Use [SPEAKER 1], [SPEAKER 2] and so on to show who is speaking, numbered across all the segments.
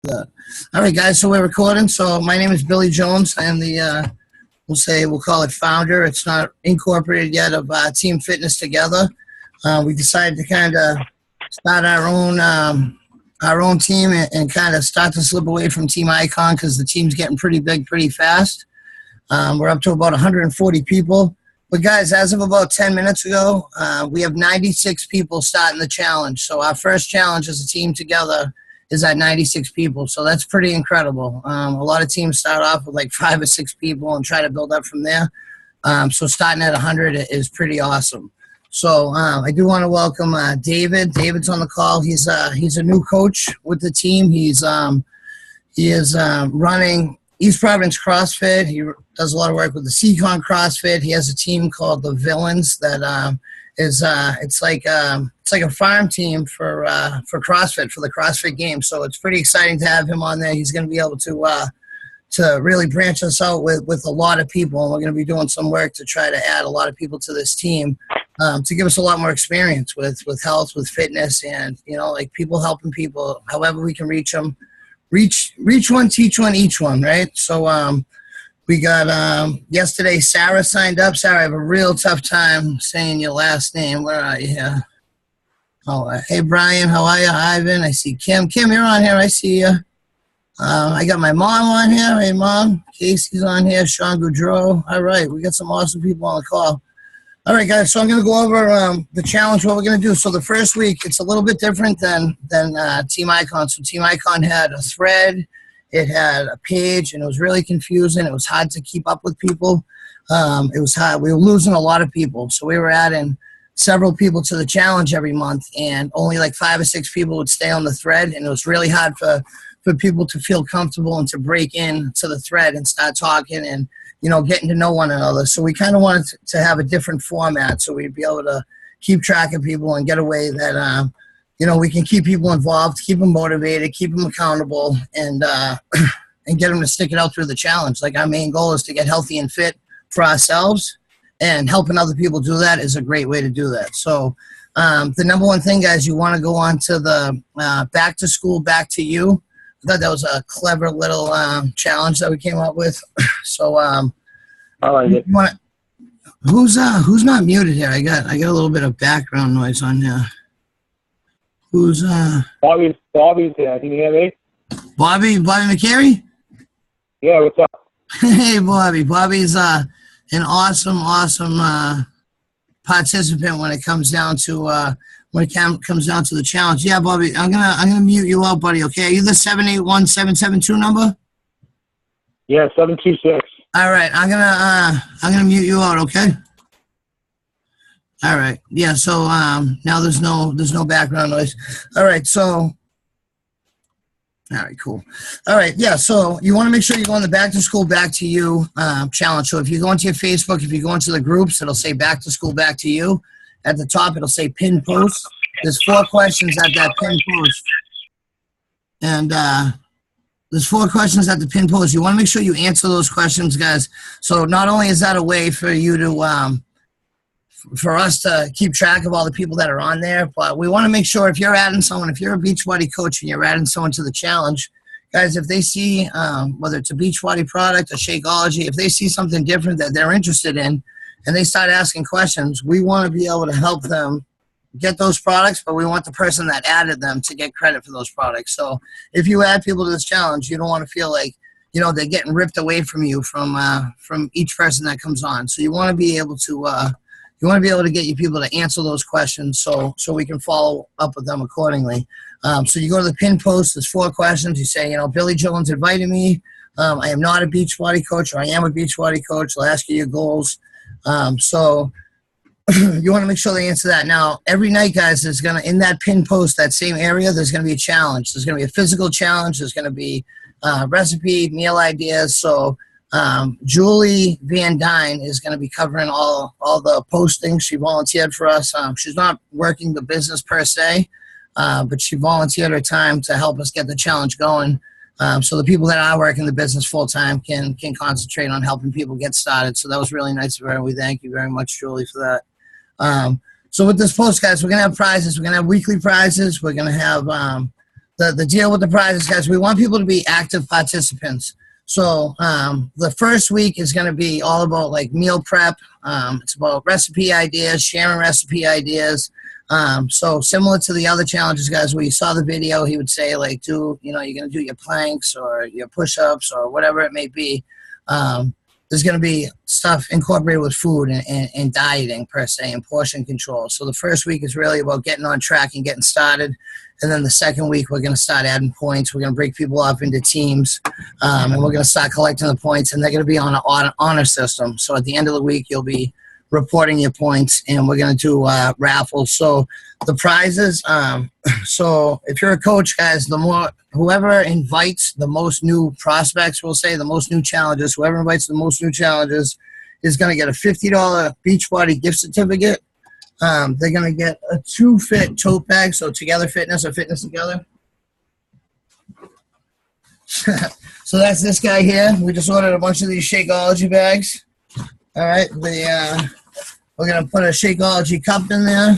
[SPEAKER 1] All right, guys. So we're recording. So my name is Billy Jones. I am the we'll call it founder. It's not incorporated yet of Team Fitness Together. We decided to kind of start our own team and kind of start to slip away from Team Icon because the team's getting pretty big pretty fast. We're up to about 140 people. But guys, as of about 10 minutes ago, we have 96 people starting the challenge. So our first challenge as a team together is at 96 people. So that's pretty incredible. A lot of teams start off with like 5 or 6 people and try to build up from there. So starting at 100 is pretty awesome. So I do want to welcome David. David's on the call. He's a new coach with the team. He is running East Providence CrossFit. He does a lot of work with the Seacon CrossFit. He has a team called the Villains that it's like a farm team for CrossFit, for the CrossFit Games. So it's pretty exciting to have him on there. He's going to be able to really branch us out with a lot of people, and we're going to be doing some work to try to add a lot of people to this team to give us a lot more experience with health, with fitness, and like people helping people however we can reach them. Reach one, teach one, each one, right? So we got yesterday Sarah signed up. Sarah, I have a real tough time saying your last name. Where are you here? Oh, hey Brian, how are you? Ivan, I see Kim. Kim, you're on here. I see you. I got my mom on here. Hey mom, Casey's on here. Sean Goudreau. All right, we got some awesome people on the call. All right, guys, so I'm going to go over the challenge, what we're going to do. So the first week, it's a little bit different than Team Icon. So Team Icon had a thread, it had a page, and it was really confusing. It was hard to keep up with people. It was hard. We were losing a lot of people. So we were adding several people to the challenge every month, and only like 5 or 6 people would stay on the thread, and it was really hard for people to feel comfortable and to break in to the thread and start talking and getting to know one another. So we kind of wanted to have a different format so we'd be able to keep track of people and get a way that, we can keep people involved, keep them motivated, keep them accountable, and get them to stick it out through the challenge. Like our main goal is to get healthy and fit for ourselves, and helping other people do that is a great way to do that. So the number one thing, guys, you want to go on to the Back to School, Back to You. I thought that was a clever little challenge that we came up with. So, I like it. Who's not muted here? I got a little bit of background noise on here. Who's
[SPEAKER 2] Bobby's there. Can you hear me?
[SPEAKER 1] Bobby McCary?
[SPEAKER 2] Yeah, what's up?
[SPEAKER 1] Hey, Bobby. Bobby's an awesome participant when it comes down to the challenge. Yeah, Bobby, I'm gonna mute you out, buddy. Okay, are you the 781-772 number?
[SPEAKER 2] Yeah, 726.
[SPEAKER 1] All right, I'm gonna mute you out. Okay. All right. Yeah. So now there's no background noise. All right. So. All right, cool. All right, yeah, so you want to make sure you go on the Back to School, Back to You challenge. So if you go into your Facebook, if you go into the groups, it'll say Back to School, Back to You. At the top, it'll say Pin Post. There's 4 questions at that Pin Post. And there's 4 questions at the Pin Post. You want to make sure you answer those questions, guys. So not only is that a way for you to for us to keep track of all the people that are on there, but we want to make sure if you're adding someone, if you're a Beachbody coach and you're adding someone to the challenge, guys, if they see, whether it's a Beachbody product, a Shakeology, if they see something different that they're interested in and they start asking questions, we want to be able to help them get those products, but we want the person that added them to get credit for those products. So if you add people to this challenge, you don't want to feel like, they're getting ripped away from you from each person that comes on. So you want to be able to get your people to answer those questions so we can follow up with them accordingly. So you go to the Pin Post, there's 4 questions. You say, Billy Jones invited me. I am not a Beachbody coach, or I am a Beachbody coach. They'll ask you your goals. So you want to make sure they answer that. Now, every night, guys, in that Pin Post, that same area, there's going to be a challenge. There's going to be a physical challenge. There's going to be recipe, meal ideas. So Julie Van Dyne is going to be covering all the postings. She volunteered for us. She's not working the business per se, but she volunteered her time to help us get the challenge going. So the people that are working the business full time can concentrate on helping people get started. So that was really nice of her. We thank you very much, Julie, for that. So with this post, guys, we're going to have prizes. We're going to have weekly prizes. We're going to have the deal with the prizes, guys, we want people to be active participants. So the first week is going to be all about like meal prep. It's about recipe ideas, sharing recipe ideas. So similar to the other challenges, guys, where you saw the video, he would say like, you're going to do your planks or your push-ups or whatever it may be. There's going to be stuff incorporated with food and dieting per se and portion control. So the first week is really about getting on track and getting started. And then the second week, we're going to start adding points. We're going to break people up into teams, and we're going to start collecting the points, and they're going to be on an honor system. So at the end of the week, you'll be reporting your points, and we're going to do raffles. So the prizes, so if you're a coach, guys, whoever invites the most new prospects, we'll say the most new challenges, whoever invites the most new challenges is going to get a $50 Beachbody gift certificate. They're going to get a 2-fit tote bag, so Together Fitness or Fitness Together. So that's this guy here. We just ordered a bunch of these Shakeology bags. All right, we're going to put a Shakeology cup in there.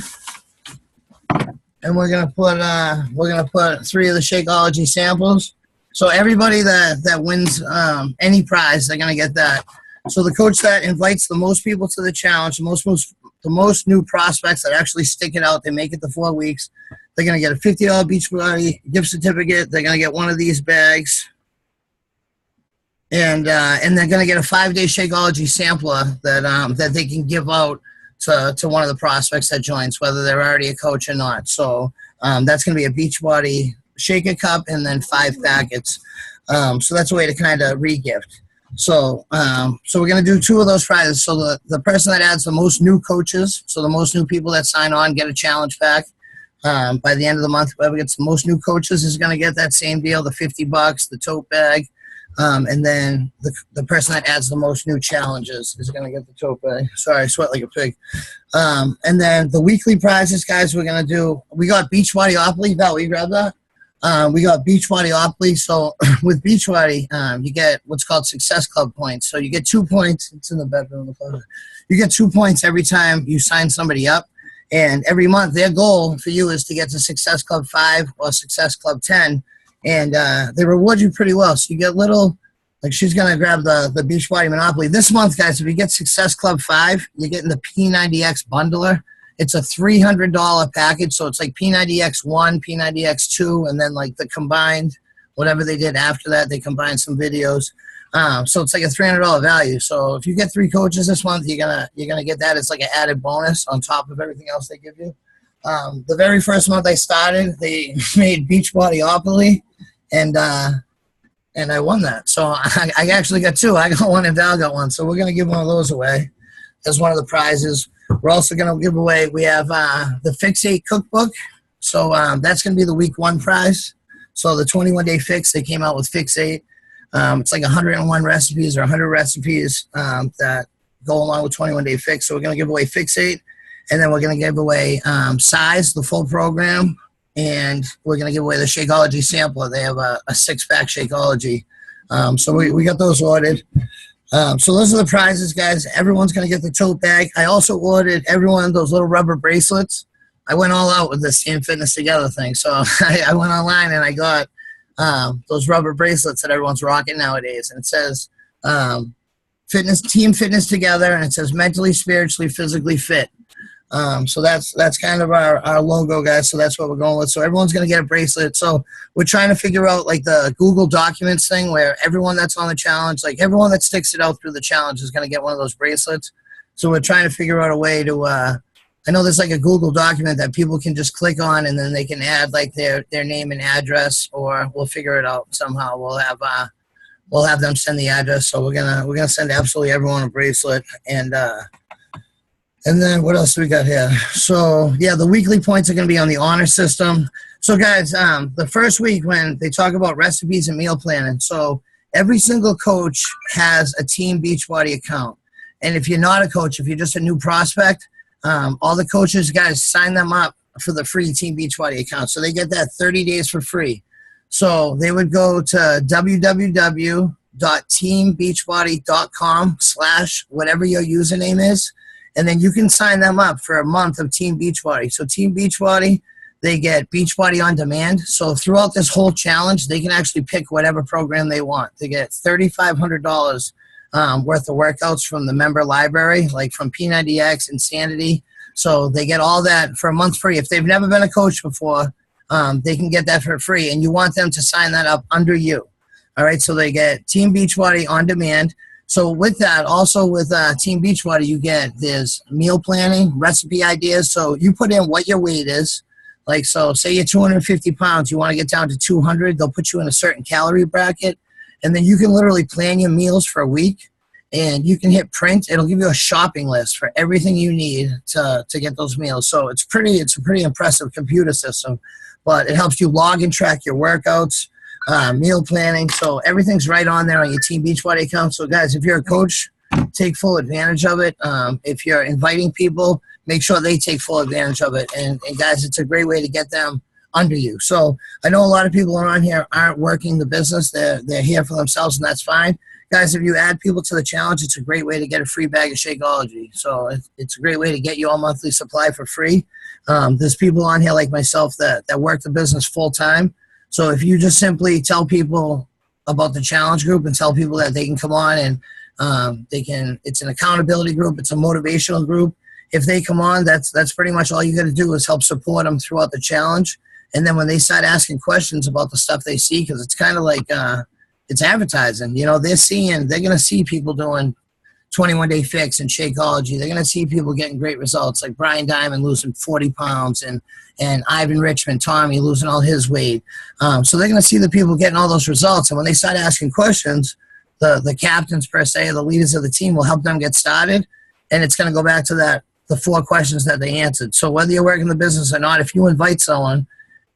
[SPEAKER 1] And we're gonna put 3 of the Shakeology samples. So everybody that wins any prize, they're gonna get that. So the coach that invites the most people to the challenge, the most new prospects that actually stick it out, they make it to 4 weeks. They're gonna get a $50 Beachbody gift certificate. They're gonna get one of these bags, and they're gonna get a 5-day Shakeology sampler that they can give out to one of the prospects that joins, whether they're already a coach or not. So that's going to be a Beachbody shaker cup and then 5 packets. So that's a way to kind of re-gift. So we're going to do 2 of those prizes. So the person that adds the most new coaches, so the most new people that sign on, get a challenge pack. By the end of the month, whoever gets the most new coaches is going to get that same deal, the $50, the tote bag. And then the person that adds the most new challenges is going to get the tote bag. Sorry, I sweat like a pig. And then the weekly prizes, guys, we got Beachbodyopoly. Val, will you grab that? We got Beachbodyopoly. So with Beachbody, you get what's called Success Club points. So you get 2 points. It's in the bedroom. You get 2 points every time you sign somebody up. And every month, their goal for you is to get to Success Club 5 or Success Club 10. And they reward you pretty well. So you get little, like she's going to grab the Beachbody Monopoly. This month, guys, if you get Success Club 5, you're getting the P90X bundler. It's a $300 package. So it's like P90X1, P90X2, and then like the combined, whatever they did after that, they combined some videos. So it's like a $300 value. So if you get 3 coaches this month, you're gonna get that. It's like an added bonus on top of everything else they give you. The very first month I started, they made Beachbodyopoly, and I won that. So I actually got 2. I got 1 and Val got 1. So we're going to give one of those away as one of the prizes. We're also going to give away, we have the Fix8 cookbook. So that's going to be the week 1 prize. So the 21-day fix, they came out with Fix8. It's like 101 recipes or 100 recipes that go along with 21-day fix. So we're going to give away Fix8. And then we're going to give away Size, the full program. And we're going to give away the Shakeology sampler. They have a 6-pack Shakeology. So we got those ordered. So those are the prizes, guys. Everyone's going to get the tote bag. I also ordered everyone those little rubber bracelets. I went all out with this Team Fitness Together thing. So I went online and I got those rubber bracelets that everyone's rocking nowadays. And it says Team Fitness Together, and it says mentally, spiritually, physically fit. So that's kind of our logo, guys. So that's what we're going with. So everyone's going to get a bracelet. So we're trying to figure out like the Google Documents thing where everyone that's on the challenge, like everyone that sticks it out through the challenge is going to get one of those bracelets. So we're trying to figure out a way to, I know there's like a Google document that people can just click on and then they can add like their name and address, or we'll figure it out somehow. We'll have them send the address. So we're gonna send absolutely everyone a bracelet. And then what else do we got here? So yeah, the weekly points are going to be on the honor system. So guys, the first week when they talk about recipes and meal planning, so every single coach has a Team Beachbody account. And if you're not a coach, if you're just a new prospect, all the coaches, guys, sign them up for the free Team Beachbody account. So they get that 30 days for free. So they would go to www.teambeachbody.com/whatever your username is. And then you can sign them up for a month of Team Beachbody. So Team Beachbody, they get Beachbody On Demand. So throughout this whole challenge, they can actually pick whatever program they want. They get $3,500 worth of workouts from the member library, like from P90X, Insanity. So they get all that for a month free. If they've never been a coach before, they can get that for free. And you want them to sign that up under you. All right, so they get Team Beachbody On Demand. So with that, also with Team Beachbody, there's meal planning, recipe ideas. So you put in what your weight is. Like, so say you're 250 pounds, you want to get down to 200, they'll put you in a certain calorie bracket. And then you can literally plan your meals for a week, and you can hit print. It'll give you a shopping list for everything you need to get those meals. So it's a pretty impressive computer system, but it helps you log and track your workouts, meal planning. So everything's right on there on your Team Beachbody account. So guys, if you're a coach, take full advantage of it. If you're inviting people, make sure they take full advantage of it. And guys, it's a great way to get them under you. So I know a lot of people around here aren't working the business. They're here for themselves, and that's fine. Guys, if you add people to the challenge, it's a great way to get a free bag of Shakeology. So it's a great way to get your monthly supply for free. There's people on here like myself that work the business full time. So if you just simply tell people about the challenge group and tell people that they can come on and it's an accountability group, it's a motivational group. If they come on, that's pretty much all you got to do is help support them throughout the challenge. And then when they start asking questions about the stuff they see, because it's kind of like it's advertising, they're going to see people doing 21-day fix and Shakeology. They're going to see people getting great results, like Brian Diamond losing 40 pounds and Ivan Richmond, Tommy losing all his weight. So they're going to see the people getting all those results. And when they start asking questions, the captains per se, the leaders of the team will help them get started. And it's going to go back to the 4 questions that they answered. So whether you're working the business or not, if you invite someone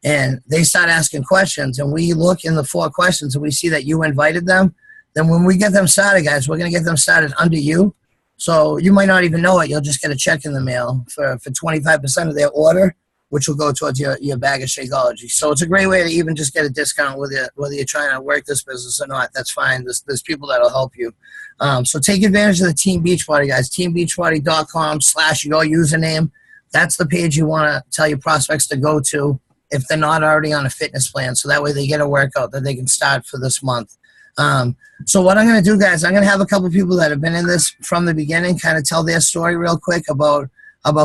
[SPEAKER 1] and they start asking questions and we look in the 4 questions and we see that you invited them, then when we get them started, guys, we're going to get them started under you. So you might not even know it. You'll just get a check in the mail for 25% of their order, which will go towards your bag of Shakeology. So it's a great way to even just get a discount whether you're trying to work this business or not. That's fine. There's people that'll help you. So take advantage of the Team Beachbody, guys. TeamBeachbody.com/your username. That's the page you want to tell your prospects to go to if they're not already on a fitness plan. So that way they get a workout that they can start for this month. So what I'm going to do, guys, I'm going to have a couple people that have been in this from the beginning kind of tell their story real quick about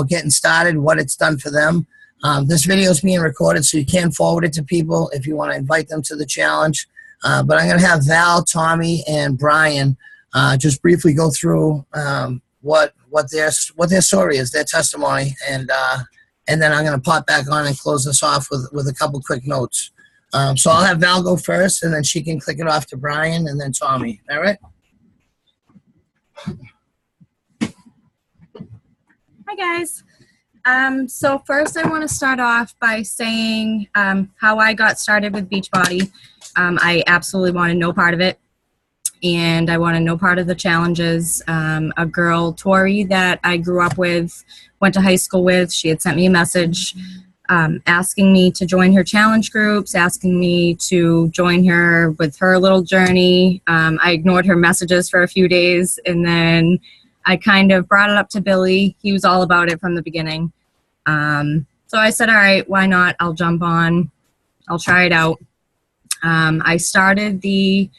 [SPEAKER 1] getting started, what it's done for them. This video is being recorded, so you can forward it to people if you want to invite them to the challenge. But I'm going to have Val, Tommy, and Brian just briefly go through what their story is, their testimony, and then I'm going to pop back on and close this off with a couple quick notes. So I'll have Val go first, and then she can click it off to Brian and then Tommy. All right?
[SPEAKER 3] Hi, guys. So first I want to start off by saying how I got started with Beachbody. I absolutely wanted no part of it, and I wanted no part of the challenges. A girl, Tori, that I grew up with, went to high school with, she had sent me a message asking me to join her challenge groups, asking me to join her with her little journey. I ignored her messages for a few days, and then I kind of brought it up to Billy. He was all about it from the beginning. So I said, all right, why not? I'll jump on. I'll try it out. I started the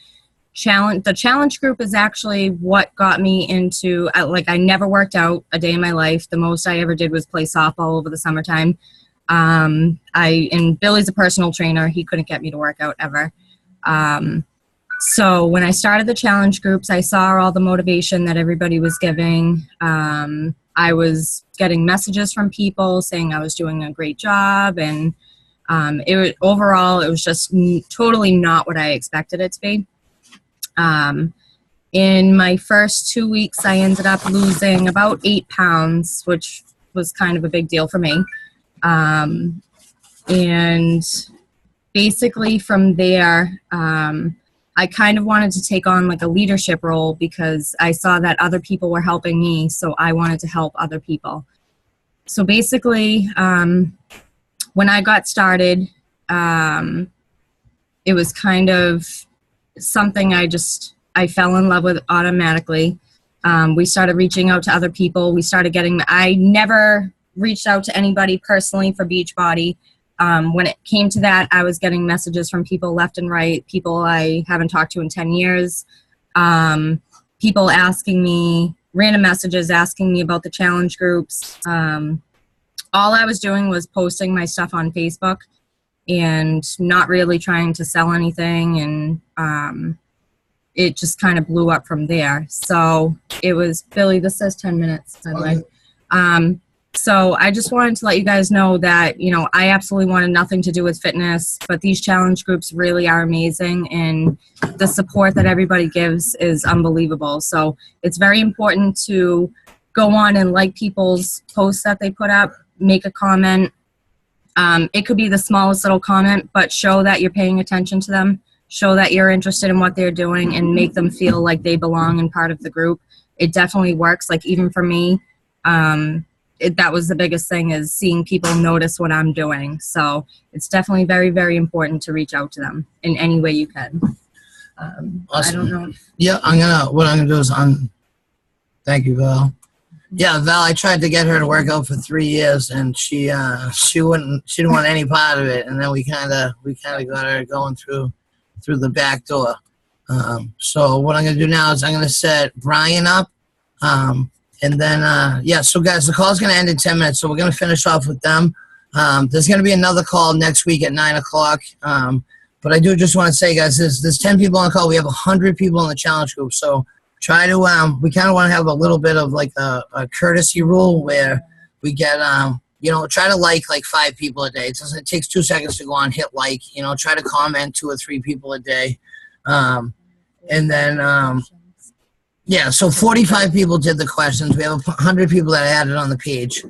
[SPEAKER 3] challenge. The challenge group is actually what got me into, I never worked out a day in my life. The most I ever did was play softball over the summertime. And Billy's a personal trainer. He couldn't get me to work out ever. So when I started the challenge groups, I saw all the motivation that everybody was giving. I was getting messages from people saying I was doing a great job, and overall it was just totally not what I expected it to be. In my first 2 weeks, I ended up losing about 8 pounds, which was kind of a big deal for me. And basically from there, I kind of wanted to take on like a leadership role because I saw that other people were helping me, so I wanted to help other people. So basically, when I got started, it was kind of something I fell in love with automatically. We started reaching out to other people. I never reached out to anybody personally for Beachbody. When it came to that, I was getting messages from people left and right, people I haven't talked to in 10 years, people asking me, random messages asking me about the challenge groups. All I was doing was posting my stuff on Facebook and not really trying to sell anything, and it just kind of blew up from there. So it was, Billy, this says 10 minutes, by the way. So I just wanted to let you guys know that, you know, I absolutely wanted nothing to do with fitness, but these challenge groups really are amazing, and the support that everybody gives is unbelievable. So it's very important to go on and like people's posts that they put up, make a comment. It could be the smallest little comment, but show that you're paying attention to them, show that you're interested in what they're doing, and make them feel like they belong and part of the group. It definitely works. Like, even for me, that was the biggest thing, is seeing people notice what I'm doing. So it's definitely very, very important to reach out to them in any way you can.
[SPEAKER 1] Awesome.
[SPEAKER 3] I don't know.
[SPEAKER 1] Yeah, what I'm gonna do is thank you, Val. Yeah, Val, I tried to get her to work out for 3 years, and she didn't want any part of it, and then we kind of got her going through the back door. So what I'm gonna do now is I'm gonna set Brian up, and then so guys, the call's gonna end in 10 minutes, so we're gonna finish off with them. There's gonna be another call next week at 9 o'clock. But I do just want to say, guys, there's 10 people on the call. We have 100 people in the challenge group, so try to we kind of want to have a little bit of like a courtesy rule where we get try to like 5 people a day. It takes 2 seconds to go on, hit like, try to comment 2 or 3 people a day, and then so 45 people did the questions. We have 100 people that added on the page.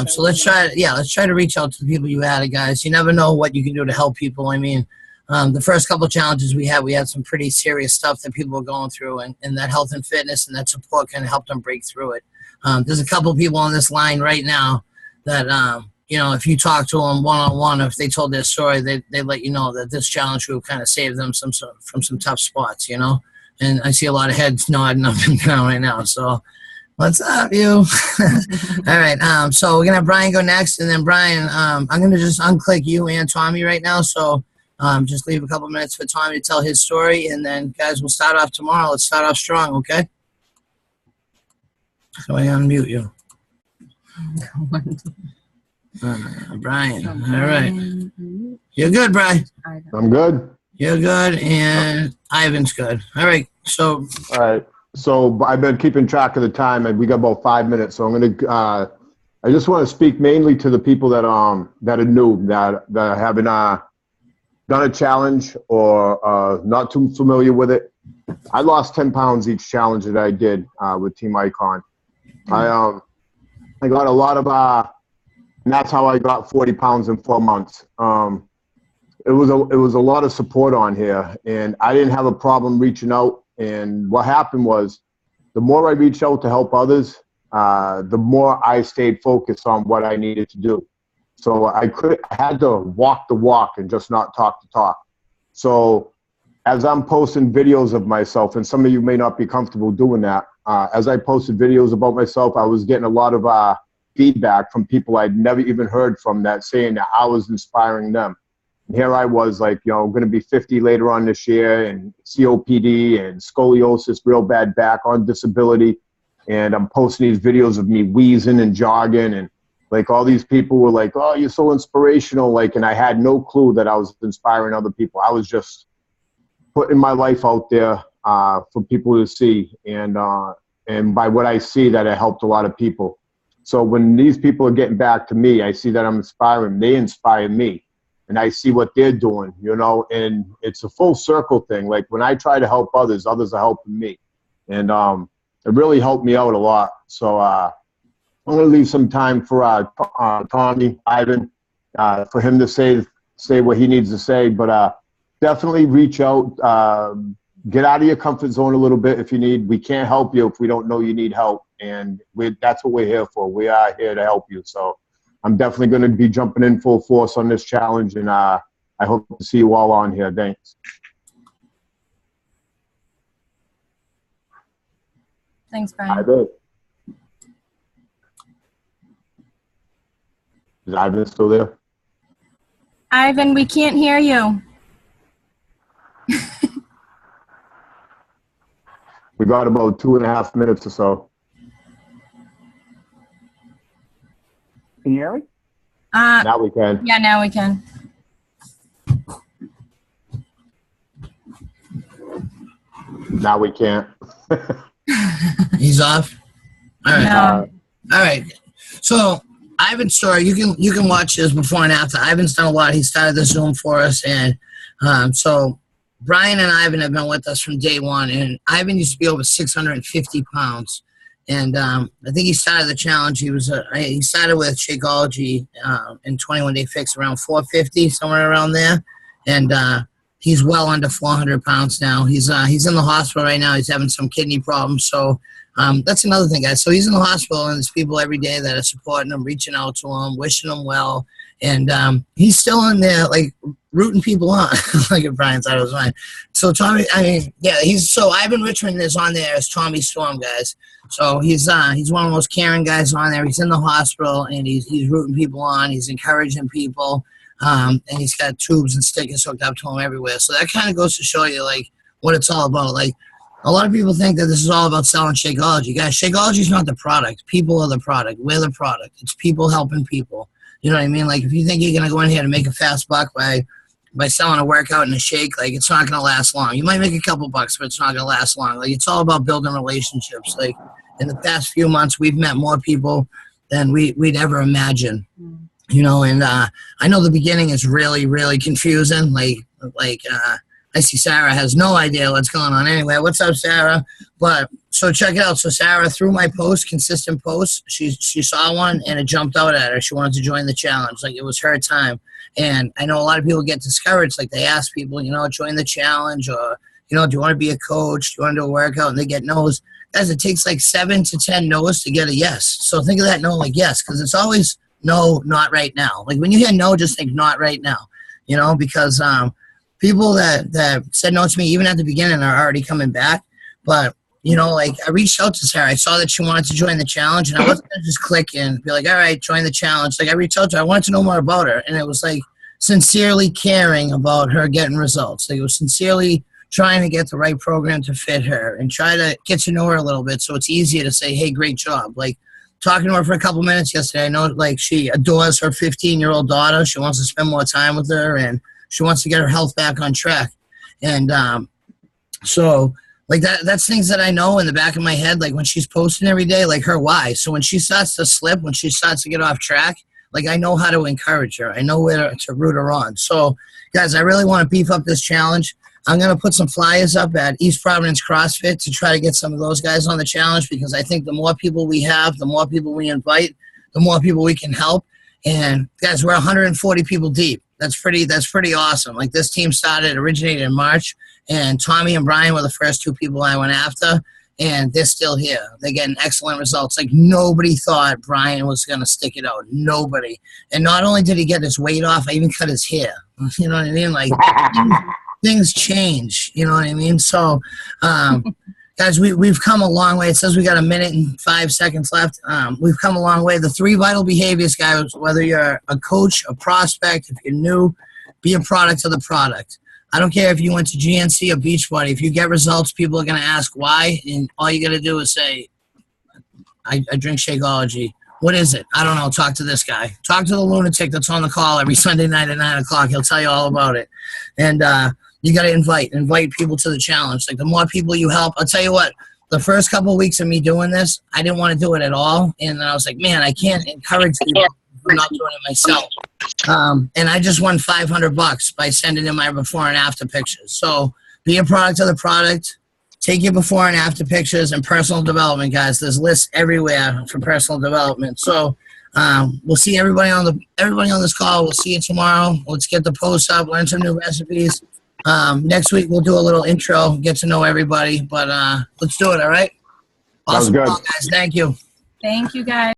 [SPEAKER 1] So let's try to reach out to the people you added, guys. You never know what you can do to help people. I mean, the first couple of challenges we had some pretty serious stuff that people were going through, and that health and fitness and that support kind of helped them break through it. There's a couple of people on this line right now that, if you talk to them one-on-one, or if they told their story, they let you know that this challenge group kind of saved them from some tough spots, And I see a lot of heads nodding up and down right now. So what's up, you? All right. So we're going to have Brian go next, and then Brian, I'm going to just unclick you and Tommy right now. So just leave a couple minutes for Tommy to tell his story, and then, guys, we'll start off tomorrow. Let's start off strong, okay? So I unmute you. Brian. All right. You're good, Brian.
[SPEAKER 4] I'm good.
[SPEAKER 1] You're good, and Ivan's good. All right. So.
[SPEAKER 4] All right. So I've been keeping track of the time, and we got about 5 minutes. So I'm gonna. I just want to speak mainly to the people that are new, that haven't done a challenge or not too familiar with it. I lost 10 pounds each challenge that I did with Team Icon. I got a lot of and that's how I got 40 pounds in 4 months. It was a lot of support on here, and I didn't have a problem reaching out. And what happened was, the more I reached out to help others, the more I stayed focused on what I needed to do. So I had to walk the walk and just not talk the talk. So as I'm posting videos of myself, and some of you may not be comfortable doing that, as I posted videos about myself, I was getting a lot of feedback from people I'd never even heard from, that saying that I was inspiring them. And here I was, like, going to be 50 later on this year, and COPD and scoliosis, real bad back, on disability. And I'm posting these videos of me wheezing and jogging, and like, all these people were like, "Oh, you're so inspirational." Like, and I had no clue that I was inspiring other people. I was just putting my life out there for people to see. And by what I see, that it helped a lot of people. So when these people are getting back to me, I see that I'm inspiring. They inspire me. And I see what they're doing, and it's a full circle thing. Like, when I try to help others, others are helping me. And it really helped me out a lot. So I'm going to leave some time for Tommy, Ivan, for him to say what he needs to say. But definitely reach out. Get out of your comfort zone a little bit if you need. We can't help you if we don't know you need help. And that's what we're here for. We are here to help you. So I'm definitely going to be jumping in full force on this challenge. And I hope to see you all on here. Thanks.
[SPEAKER 3] Thanks, Brian.
[SPEAKER 4] Ivan. Is Ivan still there?
[SPEAKER 3] Ivan, we can't hear you.
[SPEAKER 4] We got about 2.5 minutes or so.
[SPEAKER 2] Can you hear me?
[SPEAKER 4] Now we can.
[SPEAKER 3] Yeah, now we can.
[SPEAKER 4] Now we can't.
[SPEAKER 1] He's off. All right.
[SPEAKER 3] No.
[SPEAKER 1] All right. So Ivan's story, you can watch this before and after. Ivan's done a lot. He started the Zoom for us, and so Brian and Ivan have been with us from day one. And Ivan used to be over 650 pounds, and I think he started the challenge. He started with Shakeology in 21 Day Fix around 450, somewhere around there, and he's well under 400 pounds now. He's in the hospital right now. He's having some kidney problems, so. That's another thing, guys. So he's in the hospital, and there's people every day that are supporting him, reaching out to him, wishing him well, and he's still in there, like rooting people on, like if Brian thought it was mine. So Tommy, Ivan Richmond is on there as Tommy Storm, guys. So he's one of the most caring guys on there. He's in the hospital, and he's rooting people on. He's encouraging people, and he's got tubes and stickers hooked up to him everywhere. So that kind of goes to show you like what it's all about, like. A lot of people think that this is all about selling Shakeology. Guys, Shakeology is not the product. People are the product. We're the product. It's people helping people. You know what I mean? Like, if you think you're going to go in here to make a fast buck by selling a workout and a shake, like, it's not going to last long. You might make a couple bucks, but it's not going to last long. Like, it's all about building relationships. Like, in the past few months, we've met more people than we'd ever imagine. You know, and I know the beginning is really, really confusing. I see Sarah has no idea what's going on anyway. What's up, Sarah? But so check it out. So Sarah, through my post, consistent posts, she saw one and it jumped out at her. She wanted to join the challenge. Like it was her time. And I know a lot of people get discouraged. Like they ask people, join the challenge, or, do you want to be a coach? Do you want to do a workout? And they get no's. Guys, it takes like 7 to 10 no's to get a yes. So think of that no like yes, because it's always no, not right now. Like when you hear no, just think not right now, because people that said no to me, even at the beginning, are already coming back. But, I reached out to Sarah. I saw that she wanted to join the challenge, and I wasn't going to just click and be like, all right, join the challenge. Like, I reached out to her. I wanted to know more about her. And it was, like, sincerely caring about her getting results. Like, it was sincerely trying to get the right program to fit her and try to get to know her a little bit so it's easier to say, hey, great job. Like, talking to her for a couple minutes yesterday, I know, like, she adores her 15-year-old daughter. She wants to spend more time with her, and she wants to get her health back on track. And so, like, that's things that I know in the back of my head, like, when she's posting every day, like, her why. So when she starts to slip, when she starts to get off track, like, I know how to encourage her. I know where to root her on. So, guys, I really want to beef up this challenge. I'm going to put some flyers up at East Providence CrossFit to try to get some of those guys on the challenge, because I think the more people we have, the more people we invite, the more people we can help. And, guys, we're 140 people deep. That's pretty awesome. Like, this team originated in March, and Tommy and Brian were the first two people I went after, and they're still here. They're getting excellent results. Like, nobody thought Brian was going to stick it out. Nobody. And not only did he get his weight off, I even cut his hair. You know what I mean? Like, things change. You know what I mean? So, guys, we've come a long way. It says we got 1 minute and 5 seconds left. We've come a long way. The 3 vital behaviors, guys, whether you're a coach, a prospect, if you're new, be a product of the product. I don't care if you went to GNC or Beachbody. If you get results, people are going to ask why, and all you got to do is say, I drink Shakeology. What is it? I don't know. Talk to this guy. Talk to the lunatic that's on the call every Sunday night at 9 o'clock. He'll tell you all about it. And you got to invite people to the challenge. Like, the more people you help, I'll tell you what, the first couple of weeks of me doing this, I didn't want to do it at all. And then I was like, man, I can't encourage people. I'm not doing it myself. And I just won $500 by sending in my before and after pictures. So be a product of the product. Take your before and after pictures and personal development, guys. There's lists everywhere for personal development. So we'll see everybody on this call. We'll see you tomorrow. Let's get the posts up, learn some new recipes. Next week we'll do a little intro, get to know everybody. But let's do it. All right. Awesome.
[SPEAKER 4] Sounds good.
[SPEAKER 1] Call, guys. Thank you.
[SPEAKER 3] Thank you, guys.